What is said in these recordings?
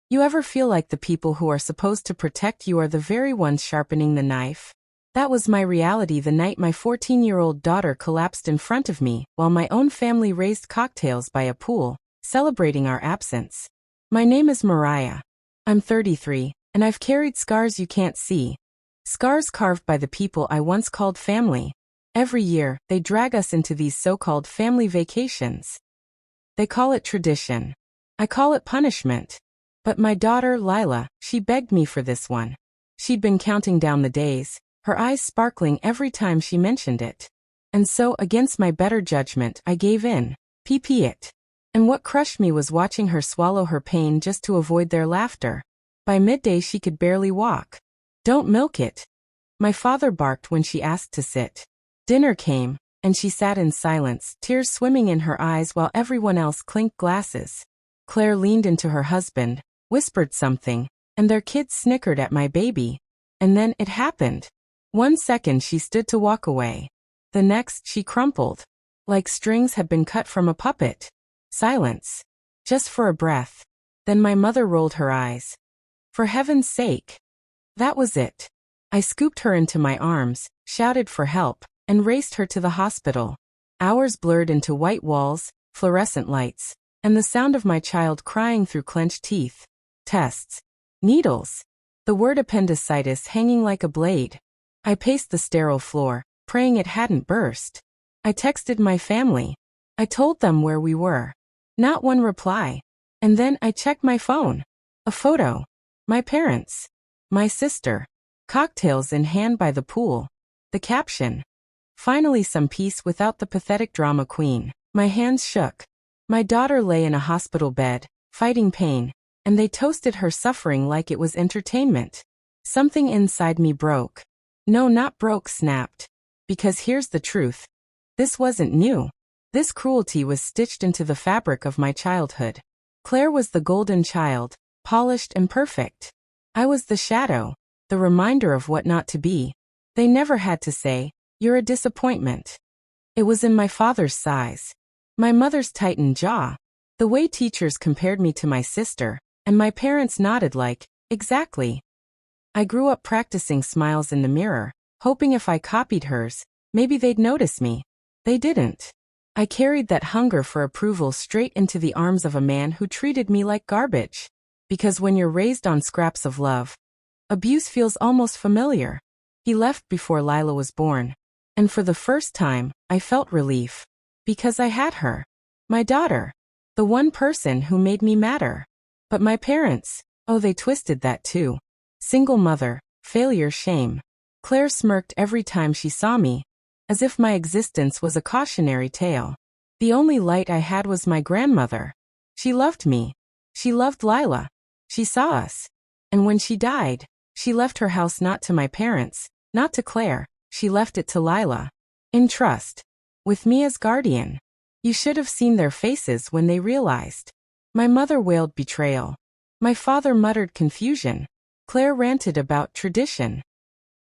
You ever feel like the people who are supposed to protect you are the very ones sharpening the knife? That was my reality the night my 14-year-old daughter collapsed in front of me, while my own family raised cocktails by a pool, celebrating our absence. My name is Mariah. I'm 33, and I've carried scars you can't see. Scars carved by the people I once called family. Every year, they drag us into these so-called family vacations. They call it tradition. I call it punishment. But my daughter, Lila, she begged me for this one. She'd been counting down the days, her eyes sparkling every time she mentioned it. And so, against my better judgment, I gave in. It. And what crushed me was watching her swallow her pain just to avoid their laughter. By midday she could barely walk. Don't milk it. My father barked when she asked to sit. Dinner came, and she sat in silence, tears swimming in her eyes while everyone else clinked glasses. Claire leaned into her husband, whispered something, and their kids snickered at my baby. And then it happened. 1 second she stood to walk away. The next she crumpled. Like strings had been cut from a puppet. Silence. Just for a breath. Then my mother rolled her eyes. For heaven's sake. That was it. I scooped her into my arms, shouted for help, and raced her to the hospital. Hours blurred into white walls, fluorescent lights, and the sound of my child crying through clenched teeth. Tests. Needles. The word appendicitis hanging like a blade. I paced the sterile floor, praying it hadn't burst. I texted my family. I told them where we were. Not one reply. And then I checked my phone. A photo. My parents. My sister. Cocktails in hand by the pool. The caption. Finally some peace without the pathetic drama queen. My hands shook. My daughter lay in a hospital bed, fighting pain, and they toasted her suffering like it was entertainment. Something inside me broke. No, not broke, snapped. Because here's the truth. This wasn't new. This cruelty was stitched into the fabric of my childhood. Claire was the golden child, polished and perfect. I was the shadow, the reminder of what not to be. They never had to say, "You're a disappointment." It was in my father's sighs. My mother's tightened jaw. The way teachers compared me to my sister, and my parents nodded like, exactly. I grew up practicing smiles in the mirror, hoping if I copied hers, maybe they'd notice me. They didn't. I carried that hunger for approval straight into the arms of a man who treated me like garbage. Because when you're raised on scraps of love, abuse feels almost familiar. He left before Lila was born. And for the first time, I felt relief. Because I had her. My daughter. The one person who made me matter. But my parents, oh, they twisted that too. Single mother, failure, shame. Claire smirked every time she saw me, as if my existence was a cautionary tale. The only light I had was my grandmother. She loved me. She loved Lila. She saw us. And when she died, she left her house not to my parents, not to Claire, she left it to Lila. In trust. With me as guardian. You should have seen their faces when they realized. My mother wailed betrayal. My father muttered confusion. Claire ranted about tradition.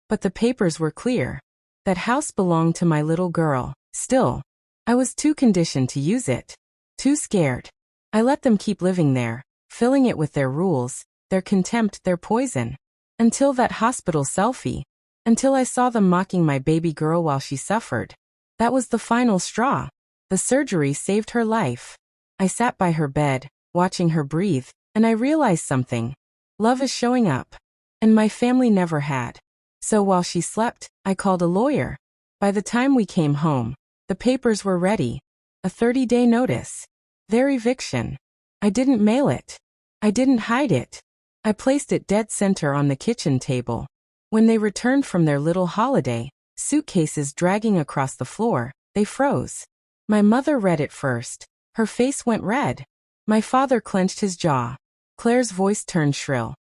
But the papers were clear. That house belonged to my little girl. Still, I was too conditioned to use it. Too scared. I let them keep living there, filling it with their rules, their contempt, their poison. Until that hospital selfie. Until I saw them mocking my baby girl while she suffered. That was the final straw. The surgery saved her life. I sat by her bed, watching her breathe, and I realized something. Love is showing up. And my family never had. So while she slept, I called a lawyer. By the time we came home, the papers were ready. A 30-day notice. Their eviction. I didn't mail it. I didn't hide it. I placed it dead center on the kitchen table. When they returned from their little holiday, suitcases dragging across the floor, they froze. My mother read it first. Her face went red. My father clenched his jaw. Claire's voice turned shrill.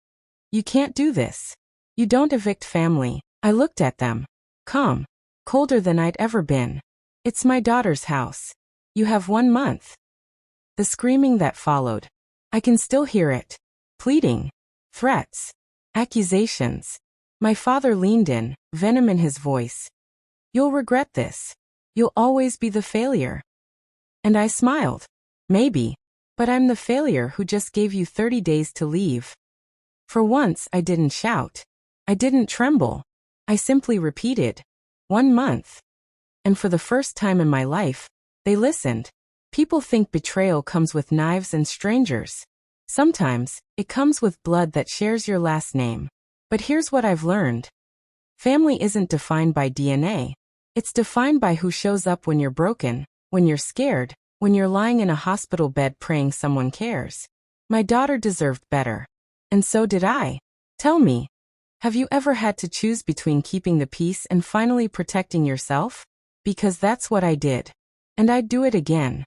You can't do this. You don't evict family. I looked at them. Calm. Colder than I'd ever been. It's my daughter's house. You have 1 month. The screaming that followed. I can still hear it. Pleading. Threats. Accusations. My father leaned in, venom in his voice. You'll regret this. You'll always be the failure. And I smiled. Maybe. But I'm the failure who just gave you 30 days to leave. For once, I didn't shout. I didn't tremble. I simply repeated, 1 month. And for the first time in my life, they listened. People think betrayal comes with knives and strangers. Sometimes, it comes with blood that shares your last name. But here's what I've learned. Family isn't defined by DNA. It's defined by who shows up when you're broken, when you're scared, when you're lying in a hospital bed praying someone cares. My daughter deserved better. And so did I. Tell me, have you ever had to choose between keeping the peace and finally protecting yourself? Because that's what I did. And I'd do it again.